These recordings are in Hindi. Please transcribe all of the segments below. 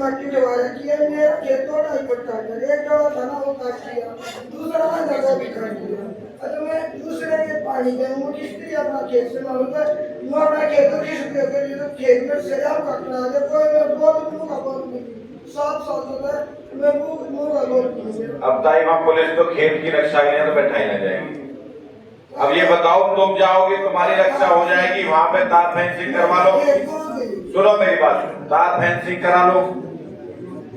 मट्टी में वाला किया, मेरा खेत तोड़ा ही पड़ता है, एक जोड़ा था ना वो काट दिया, दूसरा वाला जगह भी काट दिया। अच्छा मैं दूसरे के पानी दूंगा किसकी अपना खेत से मालूम है, मैं अपना खेत को किस लिए कर रही हूँ, खेत में सजाव काटना है, कोई मैं बहुत मुँह का बहुत नहीं, 7 साल तक मैं मुँह का बहुत नहीं। अब ताई वहाँ पुलिस तो खेत की रक्षा के लिए तो बैठाई ना जाएगी। अब ये बताओ तुम जाओगे तुम्हारी रक्षा हो जाएगी, वहाँ पे तार फेंसिंग करवा लो, सुनो मेरी बात, तार फेंसिंग करा लो,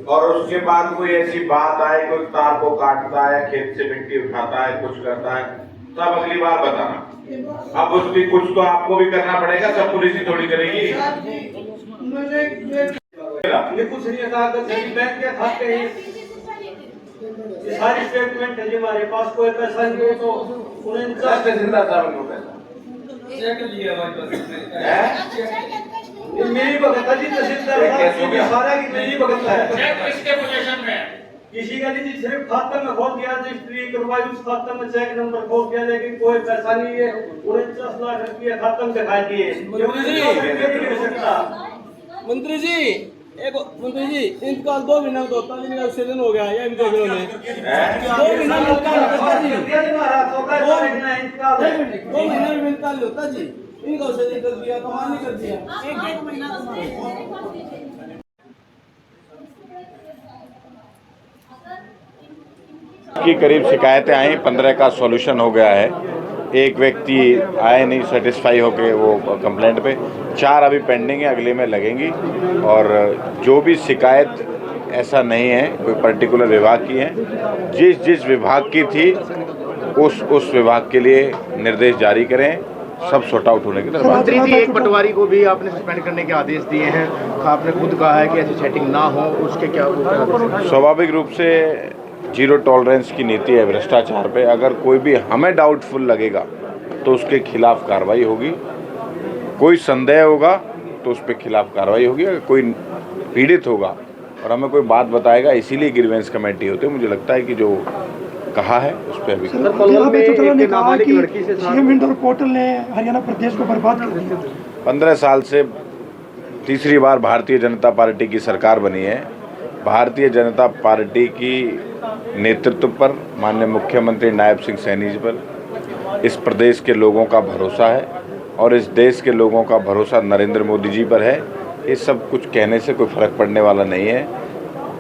और उसके बाद कोई ऐसी बात आए कोई तार को काटता है, खेत से मिट्टी उठाता है, कुछ करता है, तब अगली बार बताना। अब उसकी कुछ तो आपको भी करना पड़ेगा, सब पुलिस ही थोड़ी करेगी। बैंक के खाते हैं, ये सारी स्टेटमेंट है, हमारे पास कोई पैसा नहीं हो तो उन्हें तहसीलदार साहब को पैसा ये मेरी भगत जी, तहसीलदार साहब सारा की मेरी भगत है, किसके पोजीशन में किसी का नहीं, सिर्फ खाता में खोल दिया, रजिस्ट्री करवाई, उस खाता में चेक नंबर खोल दिया, लेकिन कोई पैसा नहीं है, 49 लाख रुपये खाता में दिखाई दिए। मंत्री जी मंत्री जी इंतकाल 2 महीना तो होता नहीं, एक्सीडेंट हो गया, ये भी देख लो ने 2 महीना में इंतकाल होता जी, 2 महीना में इंतकाल होता जी, इनका एक्सीडेंट कर दिया, कमाल नहीं कर दिया, 1 महीना की करीब शिकायतें आई, 15 का सॉल्यूशन हो गया है। एक व्यक्ति आए नहीं सेटिस्फाई होके वो कंप्लेंट पे, 4 अभी पेंडिंग है, अगले में लगेंगी। और जो भी शिकायत ऐसा नहीं है कोई पर्टिकुलर विभाग की है, जिस विभाग की थी उस विभाग के लिए निर्देश जारी करें, सब सॉर्ट आउट होने की तरफ। मंत्री जी एक पटवारी को भी आपने सस्पेंड करने के आदेश दिए हैं, आपने खुद कहा है कि ऐसी सेटिंग ना हो, उसके क्या? स्वाभाविक रूप से 0 टॉलरेंस की नीति है भ्रष्टाचार पे। अगर कोई भी हमें डाउटफुल लगेगा तो उसके खिलाफ कार्रवाई होगी, कोई संदेह होगा तो उस पर खिलाफ कार्रवाई होगी। अगर कोई पीड़ित होगा और हमें कोई बात बताएगा, इसीलिए ग्रीवेंस कमेटी होती है। मुझे लगता है कि जो कहा है उस पर अभी पोर्टल ने हरियाणा प्रदेश को बर्बाद कर दिया। 15 साल से तीसरी बार भारतीय जनता पार्टी की सरकार बनी है। भारतीय जनता पार्टी की नेतृत्व पर, माननीय मुख्यमंत्री नायब सिंह सैनी जी पर इस प्रदेश के लोगों का भरोसा है, और इस देश के लोगों का भरोसा नरेंद्र मोदी जी पर है। ये सब कुछ कहने से कोई फर्क पड़ने वाला नहीं है।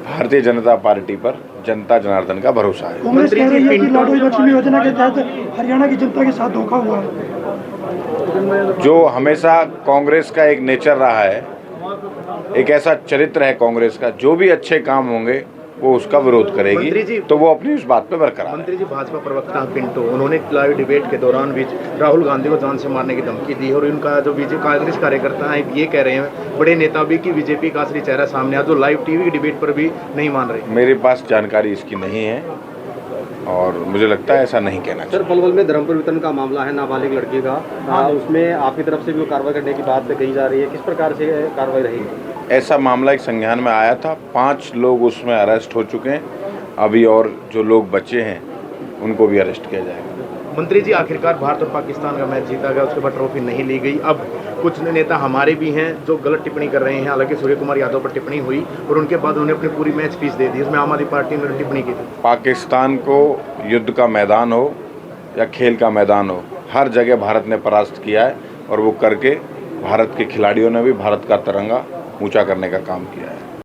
भारतीय जनता पार्टी पर जनता जनार्दन का भरोसा है। कांग्रेस कह रही है कि लाडली लक्ष्मी योजना के तहत हरियाणा की जनता के साथ धोखा हुआ है। जो हमेशा कांग्रेस का एक नेचर रहा है, एक ऐसा चरित्र है कांग्रेस का, जो भी अच्छे काम होंगे वो उसका विरोध करेगी, तो वो अपनी उस बात पे बरकरार। मंत्री जी भाजपा प्रवक्ता पिंटो, उन्होंने लाइव डिबेट के दौरान भी राहुल गांधी को जान से मारने की धमकी दी, और उनका जो बीजेपी कांग्रेस कार्यकर्ता है ये कह रहे हैं, बड़े नेता भी, कि बीजेपी का असली चेहरा सामने आ, जो लाइव टीवी की डिबेट पर भी नहीं मान रहे। मेरे पास जानकारी इसकी नहीं है और मुझे लगता है ऐसा नहीं कहना चाहिए। सर पलवल में धर्मपुर वितरण का मामला है, नाबालिग लड़की का, उसमें आपकी तरफ से भी कार्रवाई करने की बात कही जा रही है, किस प्रकार से कार्रवाई रहेगी? ऐसा मामला एक संज्ञान में आया था, 5 लोग उसमें अरेस्ट हो चुके हैं, अभी और जो लोग बचे हैं उनको भी अरेस्ट किया जाएगा। मंत्री जी आखिरकार भारत और पाकिस्तान का मैच जीता गया, उसके बाद ट्रॉफी नहीं ली गई। अब कुछ नेता हमारे भी हैं जो गलत टिप्पणी कर रहे हैं, हालांकि सूर्य कुमार यादव पर टिप्पणी हुई और उनके बाद उन्होंने अपनी पूरी मैच फीस दे दी, उसमें आम आदमी पार्टी ने टिप्पणी की थी। पाकिस्तान को युद्ध का मैदान हो या खेल का मैदान हो, हर जगह भारत ने परास्त किया है, और वो करके भारत के खिलाड़ियों ने भी भारत का तिरंगा ऊंचा करने का काम किया है।